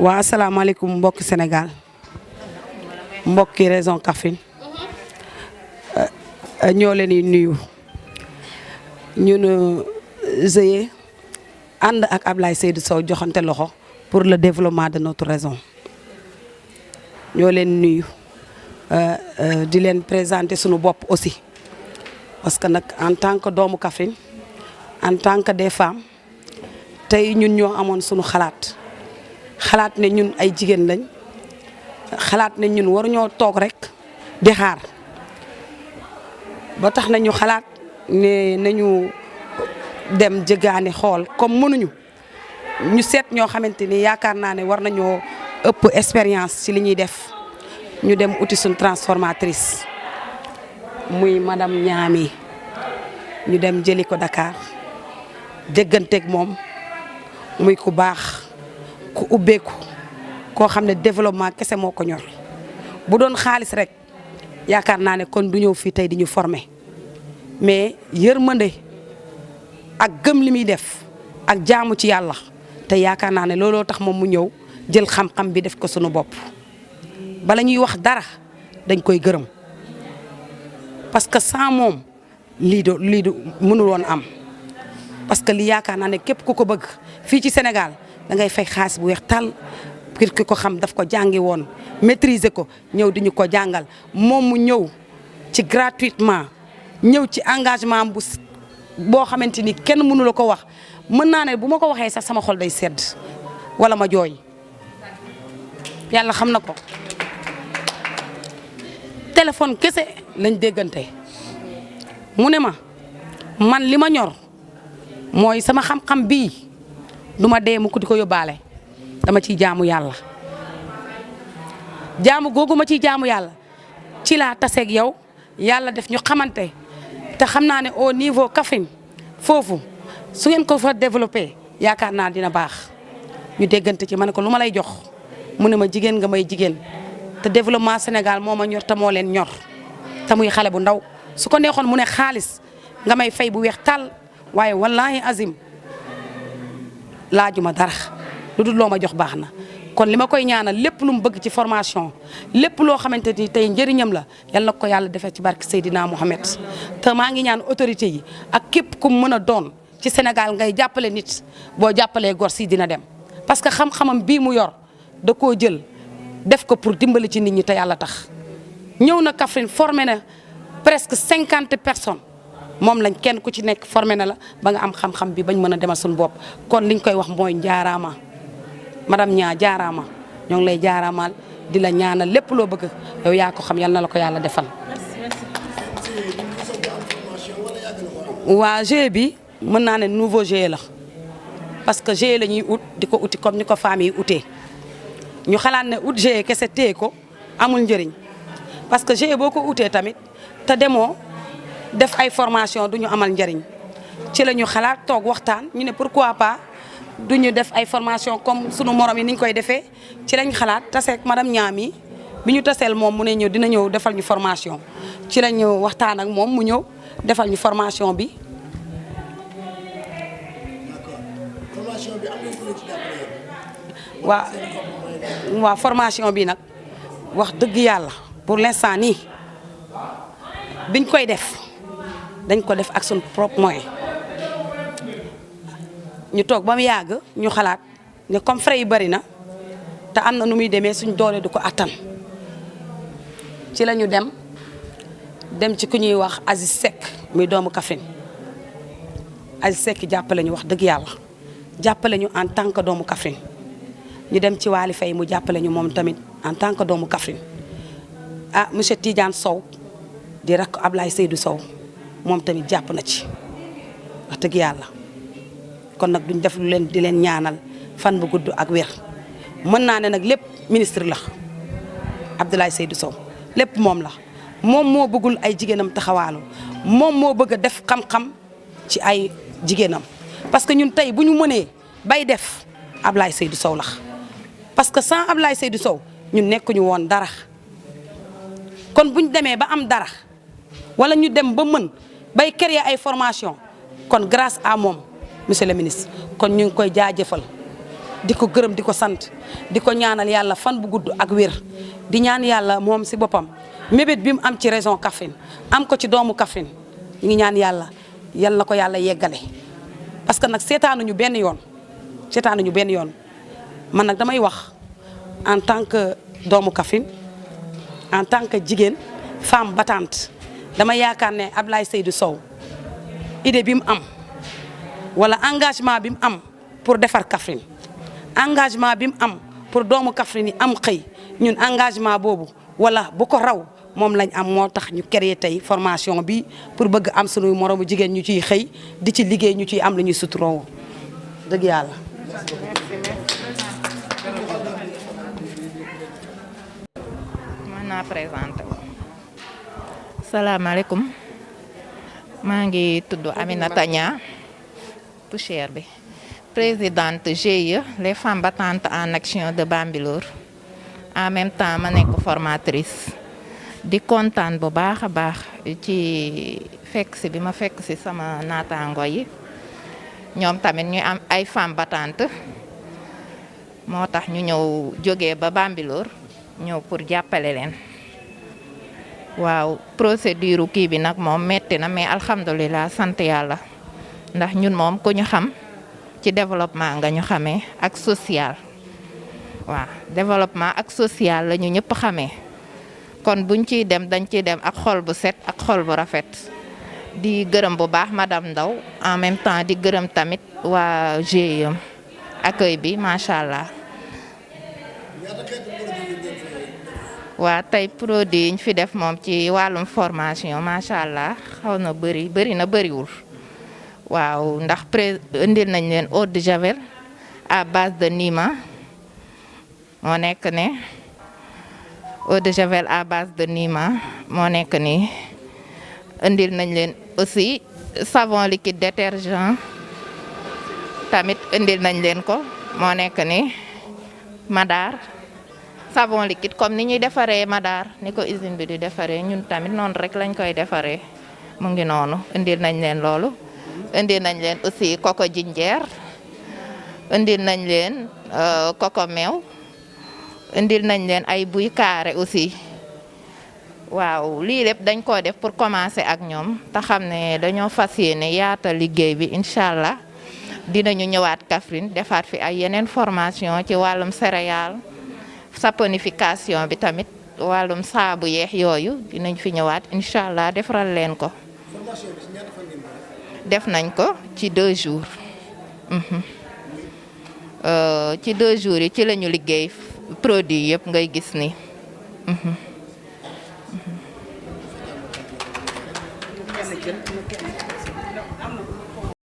waa asalaamaaleykum mbokki Sénégal mbokki région Kaffrine ñoo leen di nuyu ñun GIE ànd ak Ablaye Seydou Sow joxante loxo pour le développement de notre région ñoo leen nuyu di leen présenter sunu bopp aussi parce que nag en tant que doomu Kaffrine en tant que des femmes tey ñun ñoo amoon sunu xalaat ne ñun ay jigéen lañ xalaat ne ñun waruñoo toog rek di xaar ba tax nañu xalaat ne nañu dem jëgaani xool comme mënuñu ñu seet ñoo xamante ni yaakaar naa ne war nañoo ëpp expérience ci li ñuy def ñu dem uti suñ transformatrice muy madame Ñaami ñu dem jëli ko Dakar dégganteeg moom muy ku baax ku ubbeeku koo xam ne développement kese moo ko ñor bu doon xaalis rek yaakaar naa ne kon du ñëw fii tey di ñu former mais yërmande ak gëm li muy def ak jaamu ci yàlla te yaakaar naa ne looloo tax moom mu ñëw jël xam-xam bi def ko sunu bopp bala ñuy wax dara dañ koy gërëm parce que sans moom lii du mënul woon am parce que li yaakaar naa ne képp ku ko bëgg fii ci Sénégal da ngay fay xaalis bu weex tàll pour ki ko xam daf ko jàngi woon maîtriser ko ñëw di ñu ko jàngal moom mu ñëw ci gratuitement ñëw ci engagement boo xamante ni kenn mënu la ko wax mën naa ne bu ma ko waxee sax sama xol day sedd wala ma jooy yàlla xam na ko téléphone kese lañ déggante mu ne ma man li ma ñor mooy sama xam-xam bii du ma dee mu ko di ko yóbbaale dama ciy jaamu yàlla jaamu googu ma ciy jaamu yàlla ci laa taseeg yow yàlla def ñu xamante te xam naa ne au niveau Kaffrine foofu su ngeen ko fa développé yaakaar naa dina baax ñu déggante ci ma ne ko lu ma lay jox mu ne ma jigéen nga may jigéen te développement Sénégal moo ma ñor te moo leen ñor te muy xale bu ndaw su ko neexoon mu ne xaalis nga may fay bu weex tàll waaye wallahi azim laajuma dara lu dul loo ma jox baax na kon li ma koy ñaanal lépp lu mu bëgg ci formation lépp loo xamante ni tey njëriñam la yal na ko yàlla defee ci barke Seydina Mohamed te maa ngi ñaan autorité yi ak képp ku mën a doon ci Sénégal ngay jàppale nit boo jàppalee gor si dina dem parce que xam-xamam bii mu yor da koo jël def ko pour dimbali ci nit ñi te yàlla tax ñëw na Kaffrine formé na presque 50 personnes moom lañ kenn ku ci nekk formé na la ba nga am xam-xam bi bañ mën a demal suñu bopp kon liñ koy wax mooy njaaraama madame Ñaa jaaraama ñoo ngi lay jaaraamaal di la ñaanal lépp loo bëgg yow yaa ko xam yal na la ko yàlla defal. waa GIE bi mën naa ne nouveau GIE la parce que GIE la ñuy ut di ko uti comme ni ko femmes yi utee ñu xalaat ne ut GIE kese téye ko amul njëriñ parce que GIE boo ko utee tamit te demoo def ay formation du ñu amal njëriñ ci la ñu xalaat toog waxtaan ñu ne pourquoi pas du ñu def ay formation comme sunu morom yi ni ñu koy defee ci lañ xalaat taseeg madame Ñaami bi ñu taseel moom mu ne ñëw dina ñëw defal ñu formation ci lañ waxtaan ak moom mu ñëw defal ñu formation bi. waa formation bi nag wax dëgg yàlla pour l'instant nii biñ koy def dañ ko def ak suñu propre moyen ñu toog ba mu yàgg ñu xalaat ne comme frais yi bari na te am na nu muy demee suñ doole du ko attan ci la ñu dem ci ku ñuy wax Aziz Seck muy doomu Kaffrine Aziz Seck jàppale ñu wax dëgg yàlla jàppale ñu en tant que doomu Kaffrine ñu dem ci Waly Faye mu jàppale ñu moom tamit en tant que doomu Kaffrine monsieur Tidiane Sow di rakk Ablaye Seydou Sow moom tamit jàpp na ci wax dëgg yàlla kon nag duñ def lu leen di leen ñaanal fan bu gudd ak wér mën naa ne nag lépp ministre la Abdoulaye Seydou Sow lépp moom la moom moo bëggul ay jigéenam taxawaalu moom moo bëgg a def xam-xam ci ay jigéenam parce que ñun tey bu ñu mënee bay def Ablaye Seydou Sow la parce que sans Ablaye Seydou Sow ñun nekkuñu woon dara kon bu ñu demee ba am dara wala ñu dem ba mën bay créer ay formation kon grâce à moom monsieur le ministre kon ñu ngi koy jaajëfal di ko gërëm di ko sant di ko ñaanal yàlla fan bu gudd ak wér di ñaan yàlla moom si boppam mébét bi mu am ci région Kaffrine am ko ci doomu Kaffrine ñu ngi ñaan yàlla yal na ko yàlla yeggale parce que nag seetaanuñu benn yoon man nag damay wax en tant que doomu Kaffrine en tant que jigéen femme battante dama yaakaar ne Ablaye Seydou Sow idée bi mu am wala engagement bi mu am pour defar Kaffrine engagement bi mu am pour doomu Kaffrine yi am xëy ñun engagement boobu wala bu ko raw moom lañ am moo tax ñu créé tey formation bi pour bëgg am sunu moromu jigéen ñu ciy xëy di ci liggéey ñu ciy am lu ñuy suturoo dëgg yàlla. mën naa présenté wu. salaamaaleykum maa ngi tudd Aminata Niang poussière bi présidente GIE les femmes battantes en action de Bambilor en même temps ma nekk formatrice di kontaan bu baax a baax ci fekk si bi ma fekk si sama naataango yi ñoom tamit ñu am ay femmes battantes moo tax ñu ñëw jógee ba Bambilor ñëw pour jàppale leen. waaw procédure kii bi nag moom metti na mais alhamdulilah sant yàlla ndax ñun moom ku ñu xam ci développement nga ñu xamee ak social waaw développement ak social la ñu ñëpp xamee kon buñ ciy dem dañ ciy dem ak xol bu set ak xol bu rafet di gërëm bu baax madame Ndaw en même temps di gërëm tamit waa GIE accueil bi macha allah. waa tey produit yi ñu fi def moom ci wàllum formation macha allah xaw na bëri na bëriwul waaw ndax indil nañ leen eau de javel à base de Nima moo nekk ne eau de javel à base de Nima moo nekk ni indil nañ leen aussi savon liquide détergent tamit indil nañ leen ko moo nekk ni Madar savon liquide comme ni ñuy defaree Madar ni ko usine bi di defaree ñun tamit noonu rek lañ koy defaree mu ngi noonu indil nañ leen loolu indil nañ leen aussi coco jinjeer indil nañ leen coco meew indil nañ leen ay buy carré aussi waaw lii lépp dañ ko def pour commencer ak ñoom te xam ne dañoo fas yéene yaatal liggéey bi incha allah dinañu ñëwaat Kaffrine defaat fi ay yeneen formation ci wàllum céréales saponification bi tamit wàllum saabu yeex yooyu dinañ fi ñëwaat incha allah defaral leen ko. def nañ ko ci 2 jours. ci 2 jours yi ci lañu liggéey produit yëpp ngay gis ni.